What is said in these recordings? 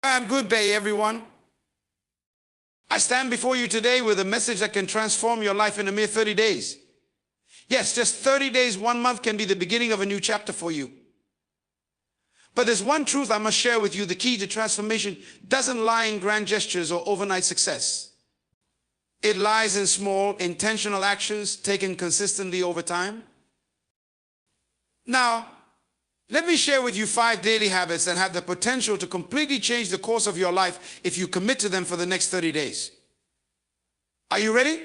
And good day, everyone. I stand before you today with a message that can transform your life in a mere 30 days. Yes, just 30 days, 1 month can be the beginning of a new chapter for you. But there's one truth I must share with you. The key to transformation doesn't lie in grand gestures or overnight success. It lies in small, intentional actions taken consistently over time. Now, let me share with you 5 daily habits that have the potential to completely change the course of your life if you commit to them for the next 30 days. Are you ready?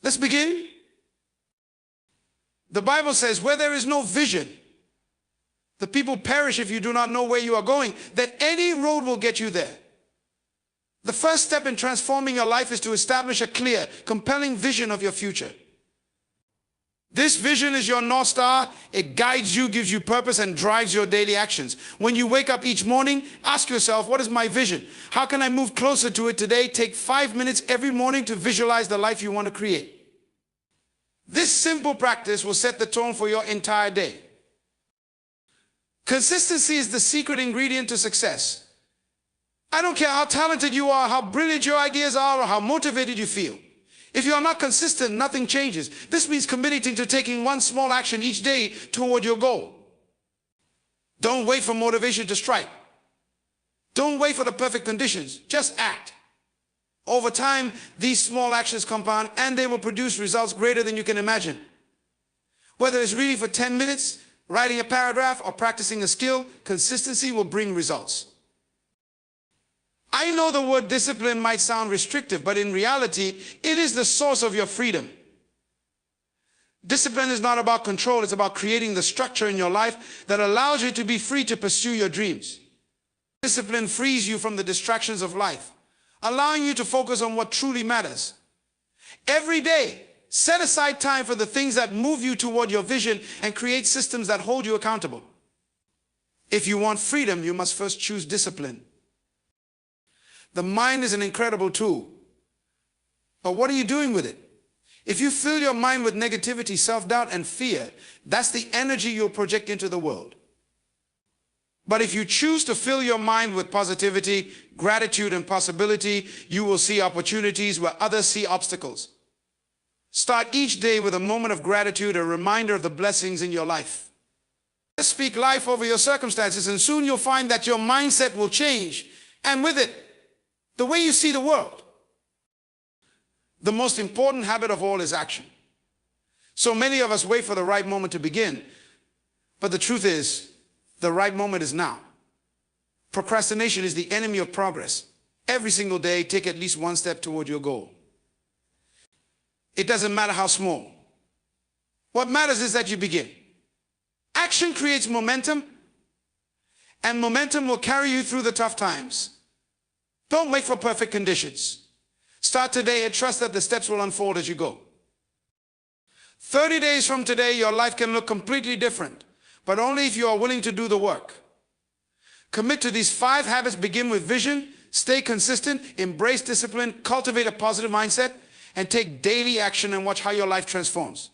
Let's begin. The Bible says, where there is no vision, the people perish if you do not know where you are going, that any road will get you there. The first step in transforming your life is to establish a clear, compelling vision of your future. This vision is your North Star. It guides you, gives you purpose, and drives your daily actions. When you wake up each morning, ask yourself, what is my vision? How can I move closer to it today? Take 5 minutes every morning to visualize the life you want to create. This simple practice will set the tone for your entire day. Consistency is the secret ingredient to success. I don't care how talented you are, how brilliant your ideas are, or how motivated you feel. If you are not consistent, nothing changes. This means committing to taking one small action each day toward your goal. Don't wait for motivation to strike. Don't wait for the perfect conditions. Just act. Over time, these small actions compound and they will produce results greater than you can imagine. Whether it's reading for 10 minutes, writing a paragraph, or practicing a skill, consistency will bring results. I know the word discipline might sound restrictive, but in reality, it is the source of your freedom. Discipline is not about control, it's about creating the structure in your life that allows you to be free to pursue your dreams. Discipline frees you from the distractions of life, allowing you to focus on what truly matters. Every day, set aside time for the things that move you toward your vision and create systems that hold you accountable. If you want freedom, you must first choose discipline. The mind is an incredible tool, but what are you doing with it? If you fill your mind with negativity, self-doubt, and fear, that's the energy you'll project into the world. But if you choose to fill your mind with positivity, gratitude, and possibility, you will see opportunities where others see obstacles. Start each day with a moment of gratitude, a reminder of the blessings in your life. Speak life over your circumstances, and soon you'll find that your mindset will change, and with it, the way you see the world. The most important habit of all is action. So many of us wait for the right moment to begin, but the truth is, the right moment is now. Procrastination is the enemy of progress. Every single day, take at least one step toward your goal. It doesn't matter how small. What matters is that you begin. Action creates momentum, and momentum will carry you through the tough times. Don't wait for perfect conditions. Start today and trust that the steps will unfold as you go. 30 days from today, your life can look completely different, but only if you are willing to do the work. Commit to these 5 habits. Begin with vision, stay consistent, embrace discipline, cultivate a positive mindset, and take daily action and watch how your life transforms.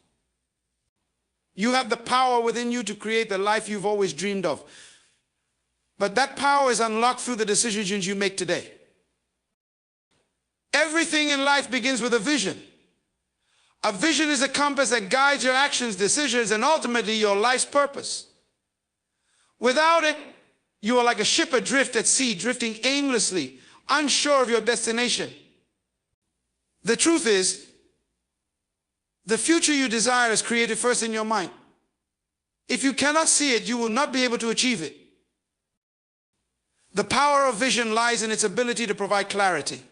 You have the power within you to create the life you've always dreamed of. But that power is unlocked through the decisions you make today. Everything in life begins with a vision. A vision is a compass that guides your actions, decisions, and ultimately your life's purpose. Without it, you are like a ship adrift at sea, drifting aimlessly, unsure of your destination. The truth is, the future you desire is created first in your mind. If you cannot see it, you will not be able to achieve it. The power of vision lies in its ability to provide clarity.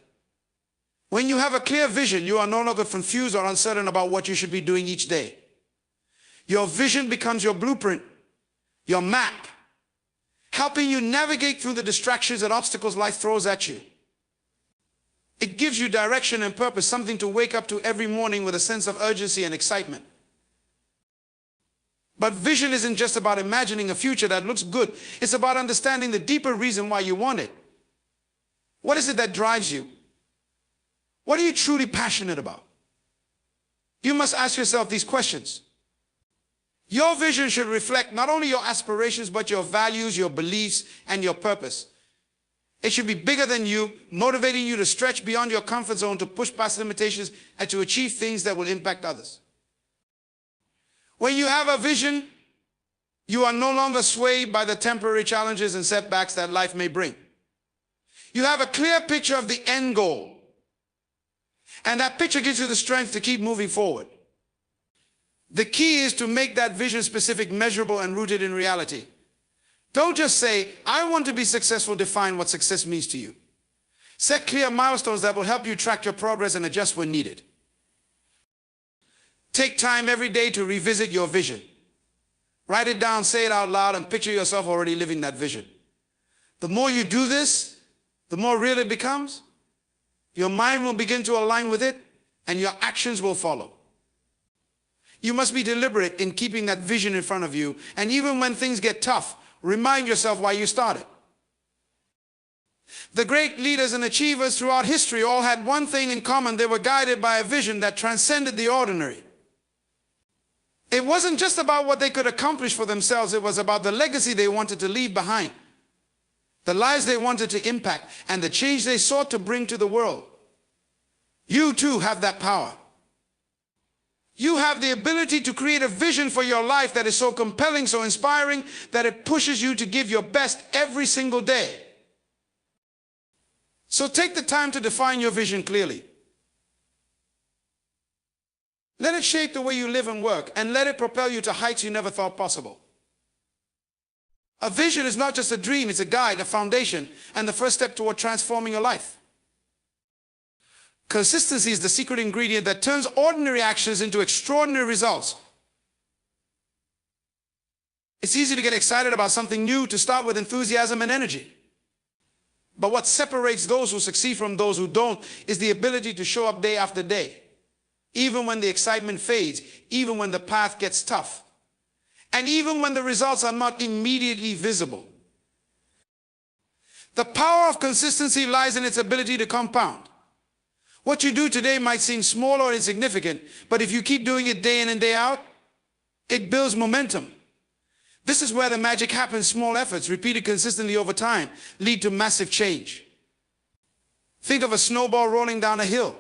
When you have a clear vision, you are no longer confused or uncertain about what you should be doing each day. Your vision becomes your blueprint, your map, helping you navigate through the distractions and obstacles life throws at you. It gives you direction and purpose, something to wake up to every morning with a sense of urgency and excitement. But vision isn't just about imagining a future that looks good. It's about understanding the deeper reason why you want it. What is it that drives you? What are you truly passionate about? You must ask yourself these questions. Your vision should reflect not only your aspirations, but your values, your beliefs, and your purpose. It should be bigger than you, motivating you to stretch beyond your comfort zone, to push past limitations, and to achieve things that will impact others. When you have a vision, you are no longer swayed by the temporary challenges and setbacks that life may bring. You have a clear picture of the end goal. And that picture gives you the strength to keep moving forward. The key is to make that vision specific, measurable, and rooted in reality. Don't just say, I want to be successful. Define what success means to you. Set clear milestones that will help you track your progress and adjust when needed. Take time every day to revisit your vision. Write it down, say it out loud, and picture yourself already living that vision. The more you do this, the more real it becomes. Your mind will begin to align with it, and your actions will follow. You must be deliberate in keeping that vision in front of you, and even when things get tough, remind yourself why you started. The great leaders and achievers throughout history all had one thing in common: they were guided by a vision that transcended the ordinary. It wasn't just about what they could accomplish for themselves, it was about the legacy they wanted to leave behind, the lives they wanted to impact, and the change they sought to bring to the world. You too have that power. You have the ability to create a vision for your life that is so compelling, so inspiring, that it pushes you to give your best every single day. So take the time to define your vision clearly. Let it shape the way you live and work, and let it propel you to heights you never thought possible. A vision is not just a dream, it's a guide, a foundation, and the first step toward transforming your life. Consistency is the secret ingredient that turns ordinary actions into extraordinary results. It's easy to get excited about something new, to start with enthusiasm and energy. But what separates those who succeed from those who don't is the ability to show up day after day, even when the excitement fades, even when the path gets tough, and even when the results are not immediately visible. The power of consistency lies in its ability to compound. What you do today might seem small or insignificant, but if you keep doing it day in and day out, it builds momentum. This is where the magic happens. Small efforts, repeated consistently over time, lead to massive change. Think of a snowball rolling down a hill.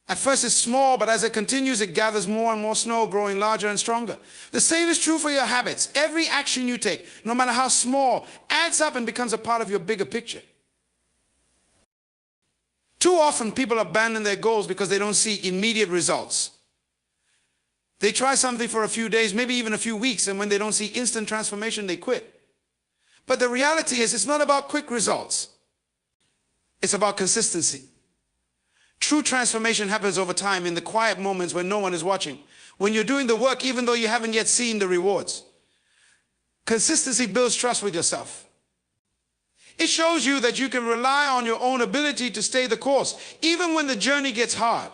At first it's small, but as it continues, it gathers more and more snow, growing larger and stronger. The same is true for your habits. Every action you take, no matter how small, adds up and becomes a part of your bigger picture. Too often people abandon their goals because they don't see immediate results. They try something for a few days, maybe even a few weeks, and when they don't see instant transformation, they quit. But the reality is, it's not about quick results. It's about consistency. True transformation happens over time, in the quiet moments when no one is watching, when you're doing the work even though you haven't yet seen the rewards. Consistency builds trust with yourself. It shows you that you can rely on your own ability to stay the course, even when the journey gets hard.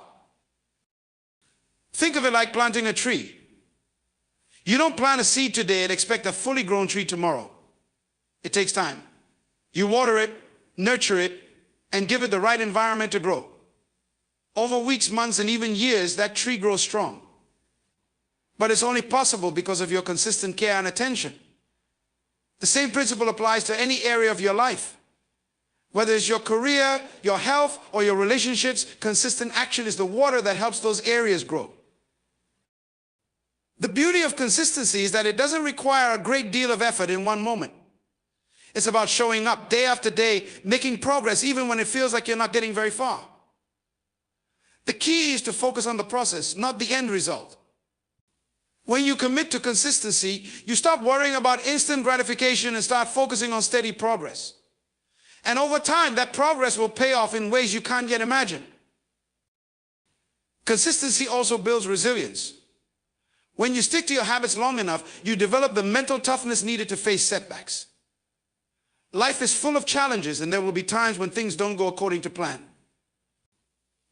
Think of it like planting a tree. You don't plant a seed today and expect a fully grown tree tomorrow. It takes time. You water it, nurture it, and give it the right environment to grow. Over weeks, months, and even years, that tree grows strong. But it's only possible because of your consistent care and attention. The same principle applies to any area of your life. Whether it's your career, your health, or your relationships, consistent action is the water that helps those areas grow. The beauty of consistency is that it doesn't require a great deal of effort in one moment. It's about showing up day after day, making progress even when it feels like you're not getting very far. The key is to focus on the process, not the end result. When you commit to consistency, you stop worrying about instant gratification and start focusing on steady progress. And over time, that progress will pay off in ways you can't yet imagine. Consistency also builds resilience. When you stick to your habits long enough, you develop the mental toughness needed to face setbacks. Life is full of challenges, and there will be times when things don't go according to plan.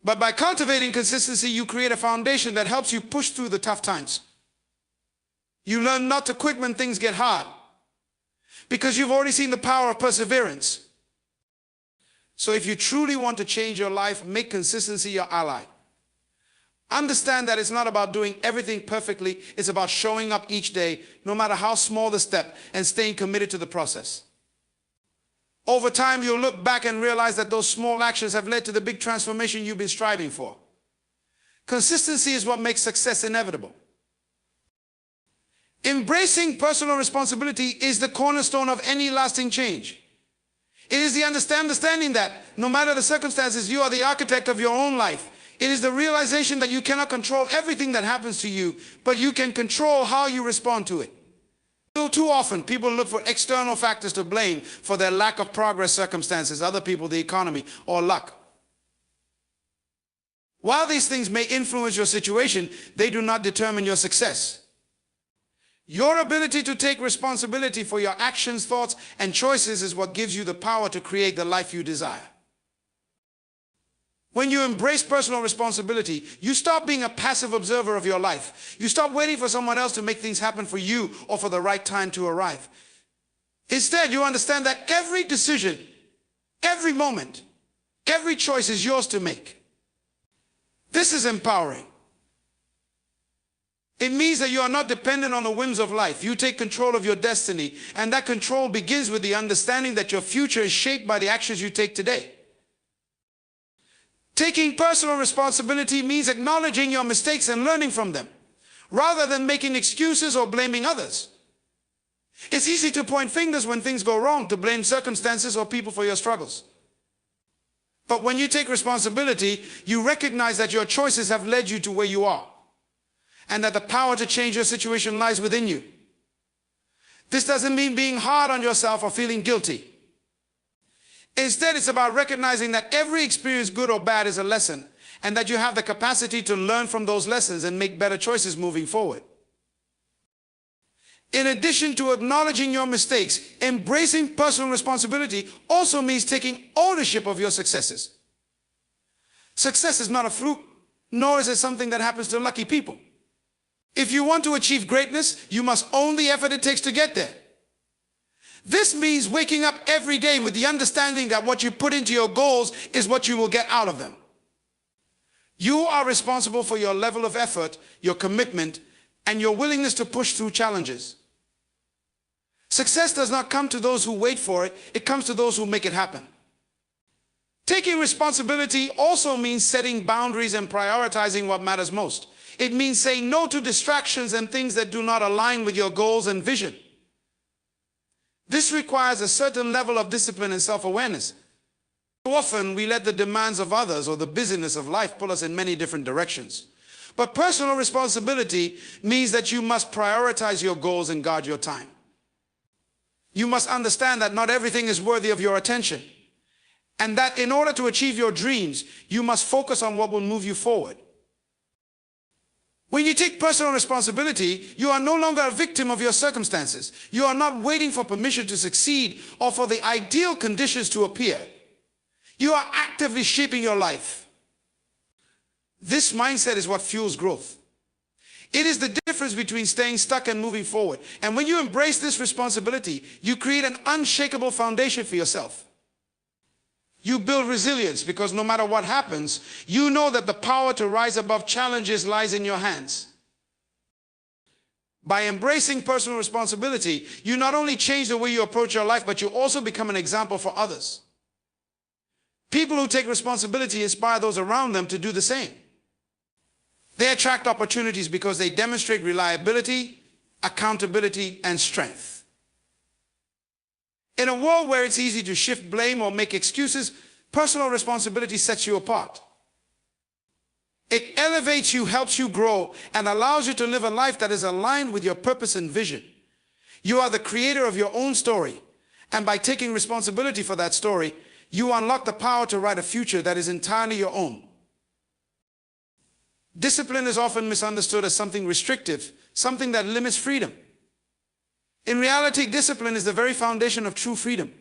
But by cultivating consistency, you create a foundation that helps you push through the tough times. You learn not to quit when things get hard, because you've already seen the power of perseverance. So if you truly want to change your life, make consistency your ally. Understand that it's not about doing everything perfectly. It's about showing up each day, no matter how small the step, and staying committed to the process. Over time, you'll look back and realize that those small actions have led to the big transformation you've been striving for. Consistency is what makes success inevitable. Embracing personal responsibility is the cornerstone of any lasting change. It is the understanding that no matter the circumstances, you are the architect of your own life. It is the realization that you cannot control everything that happens to you, but you can control how you respond to it. Too often, people look for external factors to blame for their lack of progress, circumstances, other people, the economy, or luck. While these things may influence your situation, they do not determine your success. Your ability to take responsibility for your actions, thoughts, and choices is what gives you the power to create the life you desire. When you embrace personal responsibility, you stop being a passive observer of your life. You stop waiting for someone else to make things happen for you or for the right time to arrive. Instead, you understand that every decision, every moment, every choice is yours to make. This is empowering. It means that you are not dependent on the whims of life. You take control of your destiny, and that control begins with the understanding that your future is shaped by the actions you take today. Taking personal responsibility means acknowledging your mistakes and learning from them, rather than making excuses or blaming others. It's easy to point fingers when things go wrong, to blame circumstances or people for your struggles. But when you take responsibility, you recognize that your choices have led you to where you are, and that the power to change your situation lies within you. This doesn't mean being hard on yourself or feeling guilty. Instead, it's about recognizing that every experience, good or bad, is a lesson, and that you have the capacity to learn from those lessons and make better choices moving forward. In addition to acknowledging your mistakes, embracing personal responsibility also means taking ownership of your successes. Success is not a fluke, nor is it something that happens to lucky people. If you want to achieve greatness, you must own the effort it takes to get there. This means waking up every day with the understanding that what you put into your goals is what you will get out of them. You are responsible for your level of effort, your commitment, and your willingness to push through challenges. Success does not come to those who wait for it, it comes to those who make it happen. Taking responsibility also means setting boundaries and prioritizing what matters most. It means saying no to distractions and things that do not align with your goals and vision. This requires a certain level of discipline and self-awareness. Too often, we let the demands of others or the busyness of life pull us in many different directions. But personal responsibility means that you must prioritize your goals and guard your time. You must understand that not everything is worthy of your attention, and that in order to achieve your dreams, you must focus on what will move you forward. When you take personal responsibility, you are no longer a victim of your circumstances. You are not waiting for permission to succeed or for the ideal conditions to appear. You are actively shaping your life. This mindset is what fuels growth. It is the difference between staying stuck and moving forward. And when you embrace this responsibility, you create an unshakable foundation for yourself. You build resilience because no matter what happens, you know that the power to rise above challenges lies in your hands. By embracing personal responsibility, you not only change the way you approach your life, but you also become an example for others. People who take responsibility inspire those around them to do the same. They attract opportunities because they demonstrate reliability, accountability, and strength. In a world where it's easy to shift blame or make excuses, personal responsibility sets you apart. It elevates you, helps you grow, and allows you to live a life that is aligned with your purpose and vision. You are the creator of your own story, and by taking responsibility for that story, you unlock the power to write a future that is entirely your own. Discipline is often misunderstood as something restrictive, something that limits freedom. In reality, discipline is the very foundation of true freedom.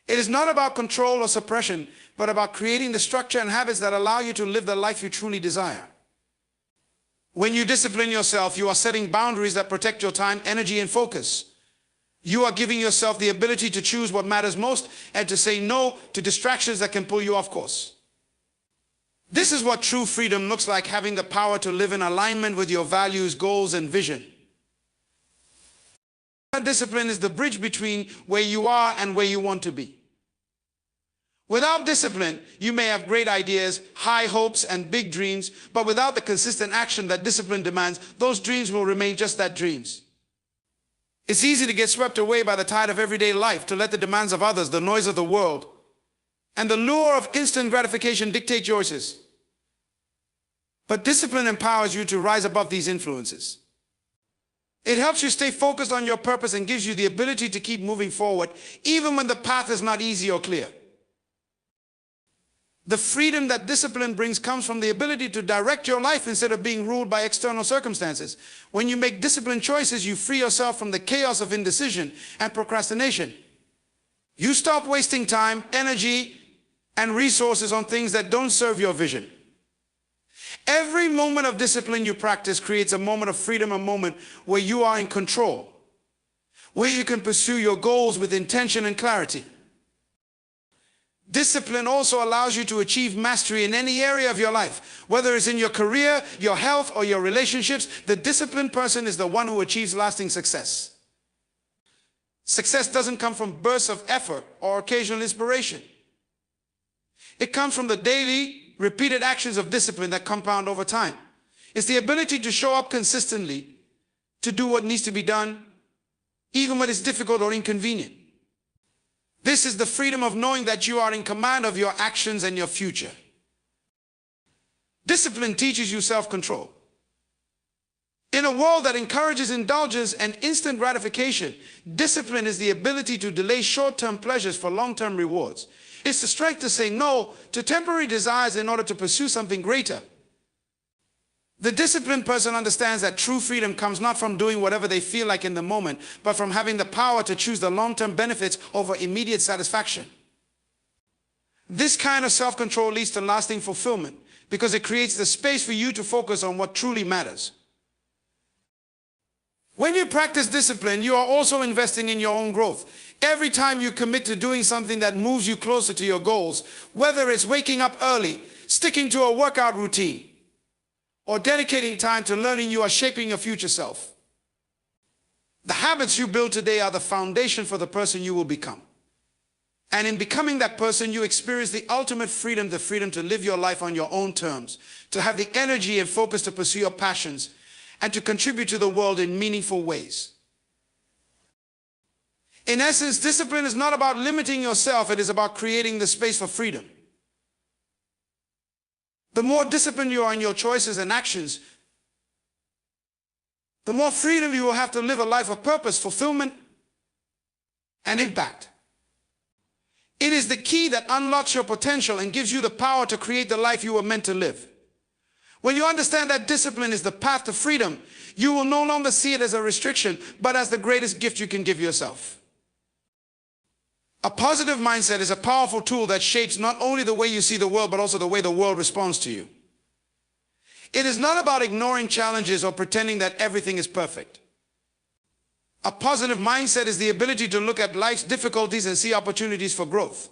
It is not about control or suppression, but about creating the structure and habits that allow you to live the life you truly desire. When you discipline yourself, you are setting boundaries that protect your time, energy, and focus. You are giving yourself the ability to choose what matters most and to say no to distractions that can pull you off course. This is what true freedom looks like, having the power to live in alignment with your values, goals, and vision. Discipline is the bridge between where you are and where you want to be. Without discipline, you may have great ideas, high hopes, and big dreams, but without the consistent action that discipline demands, those dreams will remain just that, dreams. It's easy to get swept away by the tide of everyday life, to let the demands of others, the noise of the world, and the lure of instant gratification dictate choices. But discipline empowers you to rise above these influences. It helps you stay focused on your purpose and gives you the ability to keep moving forward, even when the path is not easy or clear. The freedom that discipline brings comes from the ability to direct your life instead of being ruled by external circumstances. When you make disciplined choices, you free yourself from the chaos of indecision and procrastination. You stop wasting time, energy, and resources on things that don't serve your vision. Every moment of discipline you practice creates a moment of freedom, a moment where you are in control, where you can pursue your goals with intention and clarity. Discipline also allows you to achieve mastery in any area of your life. Whether it's in your career, your health, or your relationships, the disciplined person is the one who achieves lasting success. Success doesn't come from bursts of effort or occasional inspiration. It comes from the daily, repeated actions of discipline that compound over time. It's the ability to show up consistently, to do what needs to be done, even when it's difficult or inconvenient. This is the freedom of knowing that you are in command of your actions and your future. Discipline teaches you self-control. In a world that encourages indulgence and instant gratification, discipline is the ability to delay short-term pleasures for long-term rewards. It's the strength to say no to temporary desires in order to pursue something greater. The disciplined person understands that true freedom comes not from doing whatever they feel like in the moment, but from having the power to choose the long-term benefits over immediate satisfaction. This kind of self-control leads to lasting fulfillment because it creates the space for you to focus on what truly matters. When you practice discipline, you are also investing in your own growth. Every time you commit to doing something that moves you closer to your goals, whether it's waking up early, sticking to a workout routine, or dedicating time to learning, you are shaping your future self. The habits you build today are the foundation for the person you will become. And in becoming that person, you experience the ultimate freedom, the freedom to live your life on your own terms, to have the energy and focus to pursue your passions, and to contribute to the world in meaningful ways. In essence, discipline is not about limiting yourself, it is about creating the space for freedom. The more disciplined you are in your choices and actions, the more freedom you will have to live a life of purpose, fulfillment, and impact. It is the key that unlocks your potential and gives you the power to create the life you were meant to live. When you understand that discipline is the path to freedom, you will no longer see it as a restriction, but as the greatest gift you can give yourself. A positive mindset is a powerful tool that shapes not only the way you see the world, but also the way the world responds to you. It is not about ignoring challenges or pretending that everything is perfect. A positive mindset is the ability to look at life's difficulties and see opportunities for growth.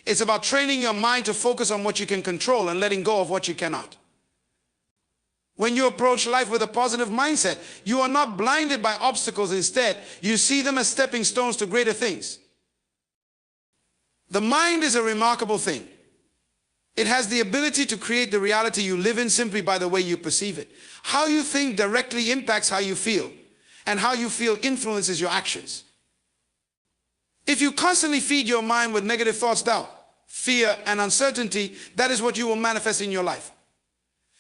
It's about training your mind to focus on what you can control and letting go of what you cannot. When you approach life with a positive mindset, you are not blinded by obstacles. Instead, you see them as stepping stones to greater things. The mind is a remarkable thing. It has the ability to create the reality you live in simply by the way you perceive it. How you think directly impacts how you feel, and how you feel influences your actions. If you constantly feed your mind with negative thoughts, doubt, fear, and uncertainty, that is what you will manifest in your life.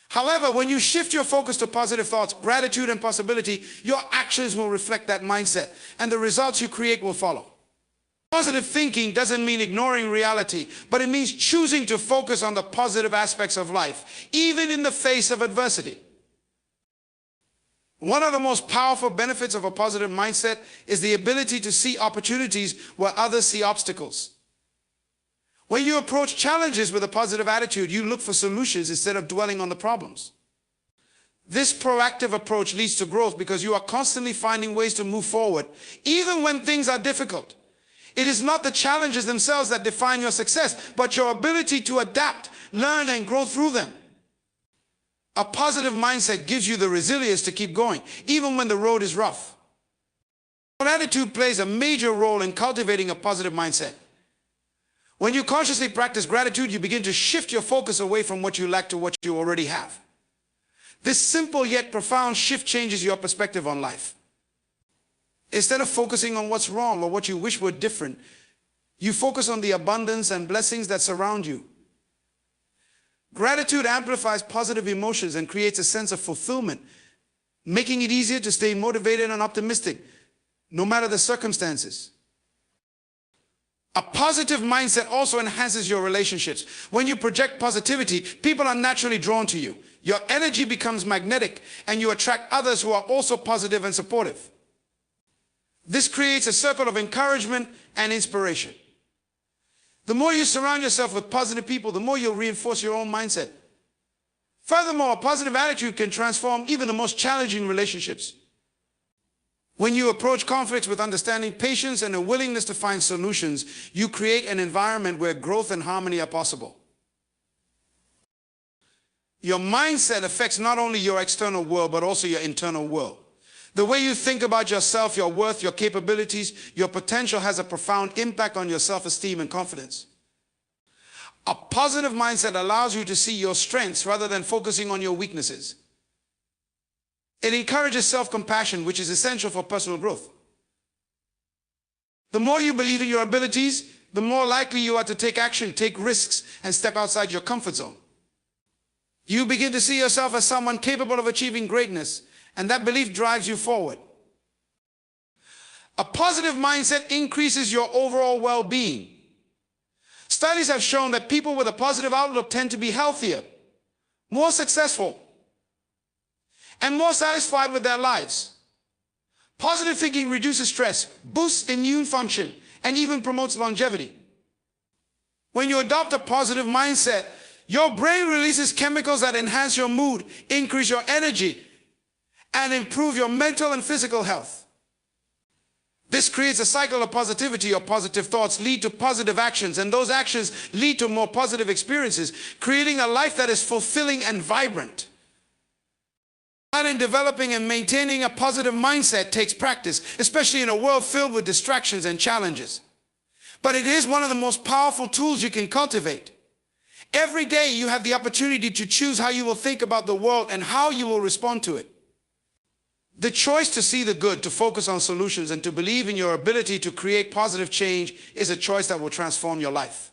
However, when you shift your focus to positive thoughts, gratitude, and possibility, your actions will reflect that mindset, and the results you create will follow. Positive thinking doesn't mean ignoring reality, but it means choosing to focus on the positive aspects of life, even in the face of adversity. One of the most powerful benefits of a positive mindset is the ability to see opportunities where others see obstacles. When you approach challenges with a positive attitude, you look for solutions instead of dwelling on the problems. This proactive approach leads to growth because you are constantly finding ways to move forward, even when things are difficult. It is not the challenges themselves that define your success, but your ability to adapt, learn, and grow through them. A positive mindset gives you the resilience to keep going, even when the road is rough. Your attitude plays a major role in cultivating a positive mindset. When you consciously practice gratitude, you begin to shift your focus away from what you lack to what you already have. This simple yet profound shift changes your perspective on life. Instead of focusing on what's wrong or what you wish were different, you focus on the abundance and blessings that surround you. Gratitude amplifies positive emotions and creates a sense of fulfillment, making it easier to stay motivated and optimistic, no matter the circumstances. A positive mindset also enhances your relationships. When you project positivity, people are naturally drawn to you. Your energy becomes magnetic, and you attract others who are also positive and supportive. This creates a circle of encouragement and inspiration. The more you surround yourself with positive people, the more you'll reinforce your own mindset. Furthermore, a positive attitude can transform even the most challenging relationships. When you approach conflicts with understanding, patience, and a willingness to find solutions, you create an environment where growth and harmony are possible. Your mindset affects not only your external world, but also your internal world. The way you think about yourself, your worth, your capabilities, your potential has a profound impact on your self-esteem and confidence. A positive mindset allows you to see your strengths rather than focusing on your weaknesses. It encourages self-compassion, which is essential for personal growth. The more you believe in your abilities, the more likely you are to take action, take risks, and step outside your comfort zone. You begin to see yourself as someone capable of achieving greatness, and that belief drives you forward. A positive mindset increases your overall well-being. Studies have shown that people with a positive outlook tend to be healthier, more successful, and more satisfied with their lives. Positive thinking reduces stress, boosts immune function, and even promotes longevity. When you adopt a positive mindset, your brain releases chemicals that enhance your mood, increase your energy, and improve your mental and physical health. This creates a cycle of positivity. Your positive thoughts lead to positive actions, and those actions lead to more positive experiences, creating a life that is fulfilling and vibrant. And developing and maintaining a positive mindset takes practice, especially in a world filled with distractions and challenges. But it is one of the most powerful tools you can cultivate. Every day you have the opportunity to choose how you will think about the world and how you will respond to it. The choice to see the good, to focus on solutions, and to believe in your ability to create positive change is a choice that will transform your life.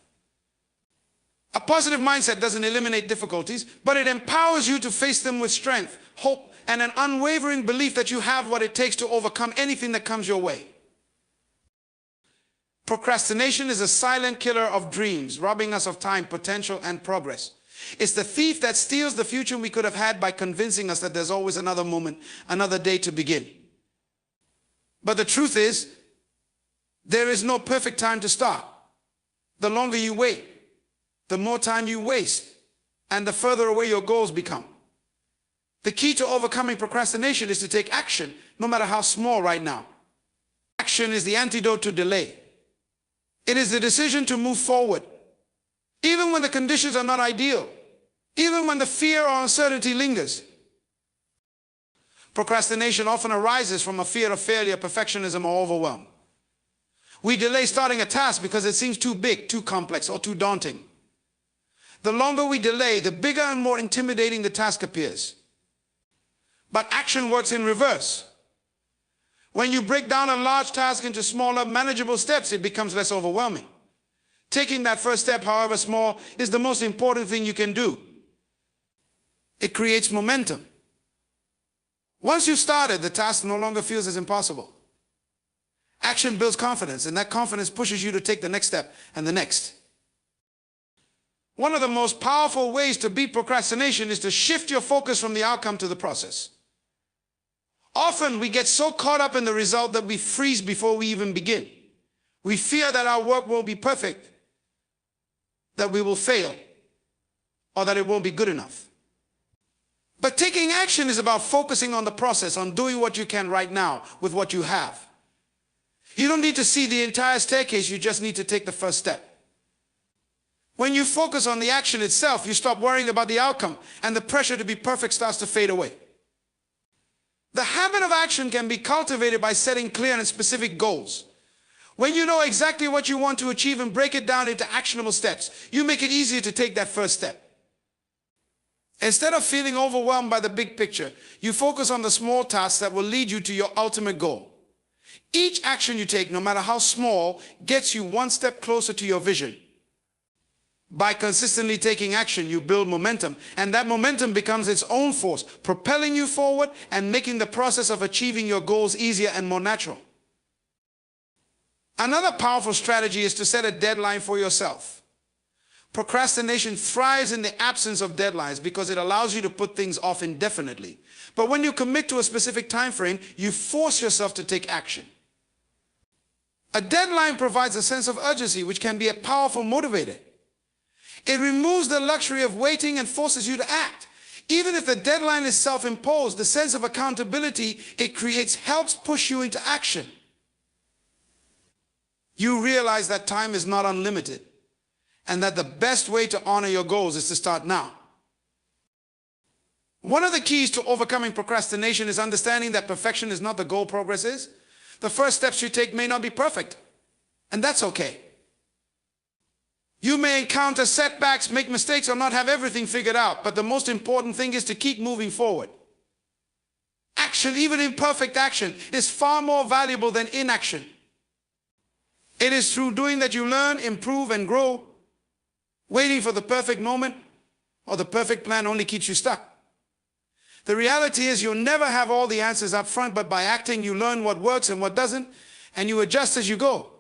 A positive mindset doesn't eliminate difficulties, but it empowers you to face them with strength, hope, and an unwavering belief that you have what it takes to overcome anything that comes your way. Procrastination is a silent killer of dreams, robbing us of time, potential, and progress. It's the thief that steals the future we could have had by convincing us that there's always another moment, another day to begin. But the truth is, there is no perfect time to start. The longer you wait, the more time you waste, and the further away your goals become. The key to overcoming procrastination is to take action, no matter how small right now. Action is the antidote to delay. It is the decision to move forward, even when the conditions are not ideal, even when the fear or uncertainty lingers. Procrastination often arises from a fear of failure, perfectionism, or overwhelm. We delay starting a task because it seems too big, too complex, or too daunting. The longer we delay, the bigger and more intimidating the task appears. But action works in reverse. When you break down a large task into smaller, manageable steps, it becomes less overwhelming. Taking that first step, however small, is the most important thing you can do. It creates momentum. Once you've started, the task no longer feels as impossible. Action builds confidence, and that confidence pushes you to take the next step and the next. One of the most powerful ways to beat procrastination is to shift your focus from the outcome to the process. Often we get so caught up in the result that we freeze before we even begin. We fear that our work won't be perfect, that we will fail, or that it won't be good enough. But taking action is about focusing on the process, on doing what you can right now with what you have. You don't need to see the entire staircase, you just need to take the first step. When you focus on the action itself, you stop worrying about the outcome, and the pressure to be perfect starts to fade away. The habit of action can be cultivated by setting clear and specific goals. When you know exactly what you want to achieve and break it down into actionable steps, you make it easier to take that first step. Instead of feeling overwhelmed by the big picture, you focus on the small tasks that will lead you to your ultimate goal. Each action you take, no matter how small, gets you one step closer to your vision. By consistently taking action, you build momentum, and that momentum becomes its own force, propelling you forward and making the process of achieving your goals easier and more natural. Another powerful strategy is to set a deadline for yourself. Procrastination thrives in the absence of deadlines because it allows you to put things off indefinitely. But when you commit to a specific time frame, you force yourself to take action. A deadline provides a sense of urgency, which can be a powerful motivator. It removes the luxury of waiting and forces you to act. Even if the deadline is self-imposed, the sense of accountability it creates helps push you into action. You realize that time is not unlimited and that the best way to honor your goals is to start now. One of the keys to overcoming procrastination is understanding that perfection is not the goal, progress is. The first steps you take may not be perfect, and that's okay. You may encounter setbacks, make mistakes, or not have everything figured out, but the most important thing is to keep moving forward. Action, even imperfect action, is far more valuable than inaction. It is through doing that you learn, improve, and grow. Waiting for the perfect moment or the perfect plan only keeps you stuck. The reality is you'll never have all the answers up front, but by acting, you learn what works and what doesn't, and you adjust as you go.